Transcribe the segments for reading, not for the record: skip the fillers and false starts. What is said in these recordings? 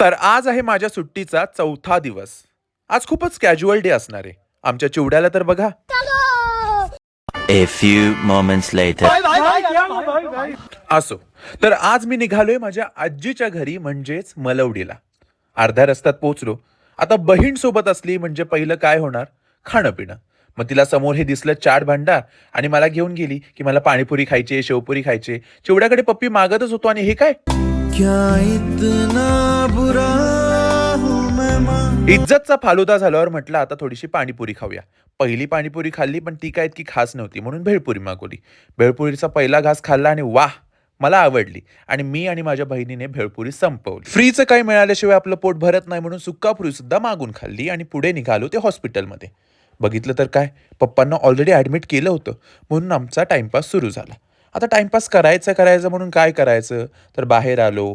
तर आज आहे माझ्या सुट्टीचा चौथा दिवस. आज खूपच कॅज्युअल डे असणार आहे. आमच्या चिवड्याला तर बघा. A few moments later. असो, तर आज मी निघालोय माझ्या आजीच्या घरी म्हणजेच मलवडीला. अर्ध्या रस्त्यात पोहोचलो. आता बहीण सोबत असली म्हणजे पहिलं काय होणार? खाणं पिणं. मग तिला समोर हे दिसलं चाट भांडार आणि मला घेऊन गेली की मला पाणीपुरी खायची, शेवपुरी खायची. चिवड्याकडे पप्पी मागतच होतो आणि हे काय? क्या इतना बुरा हूं मैं मां. इज्जतचा फालुदा झाल्यावर म्हटलं आता थोडीशी पाणीपुरी खाऊया. पहिली पाणीपुरी खाल्ली पण ती काय इतकी खास नव्हती म्हणून भेळपुरी मागवली. भेळपुरीचा पहिला घास खाल्ला आणि वाह, मला आवडली आणि मी आणि माझ्या बहिणीने भेळपुरी संपवली. फ्रीचं काही मिळाल्याशिवाय आपलं पोट भरत नाही म्हणून सुक्कापुरी सुद्धा मागून खाल्ली आणि पुढे निघालो ते हॉस्पिटलमध्ये. बघितलं तर काय, पप्पांना ऑलरेडी ॲडमिट केलं होतं म्हणून आमचा टाइमपास सुरू झाला. आता टाइमपास करायचं म्हणून काय करायचं, तर बाहेर आलो.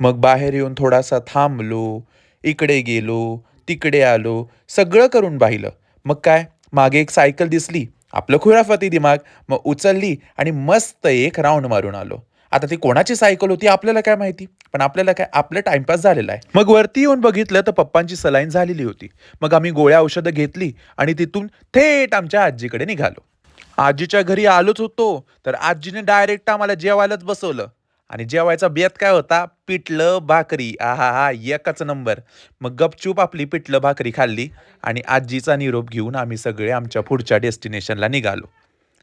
मग बाहेर येऊन थोडासा थांबलो, इकडे गेलो, तिकडे आलो, सगळं करून पाहिलं. मग काय, मागे एक सायकल दिसली, आपलं खुराफाती दिमाग, मग उचलली आणि मस्त एक राऊंड मारून आलो. आता ती कोणाची सायकल होती आपल्याला काय माहिती, पण आपल्याला काय, आपलं टाइमपास झालेला आहे. मग वरती येऊन बघितलं तर पप्पांची सलाईन झालेली होती. मग आम्ही गोळ्या औषधं घेतली आणि तिथून थेट आमच्या आजीकडे निघालो. आजीच्या घरी आलोच होतो तर आजीने डायरेक्ट आम्हाला जेवायलाच बसवलं आणि जेवायचा बेत काय होता? पिठलं भाकरी. आहा हा, एकच नंबर. मग गपचूप आपली पिठलं भाकरी खाल्ली आणि आजीचा निरोप घेऊन आम्ही सगळे आमच्या पुढच्या डेस्टिनेशनला निघालो.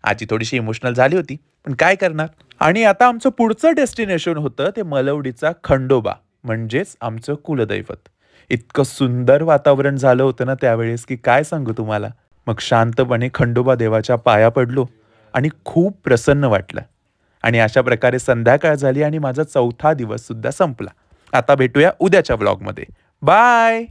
आजी थोडीशी इमोशनल झाली होती, पण काय करणार. आणि आता आमचं पुढचं डेस्टिनेशन होतं ते मलवडीचा खंडोबा, म्हणजेच आमचं कुलदैवत. इतकं सुंदर वातावरण झालं होतं ना त्यावेळेस की काय सांगू तुम्हाला. मग शांतपणे खंडोबा देवाच्या पाया पडलो आणि खूप प्रसन्न वाटलं. आणि अशा प्रकारे संध्याकाळ झाली आणि माझा चौथा दिवस सुद्धा संपला. आता भेटूया उद्याच्या व्लॉगमध्ये. बाय.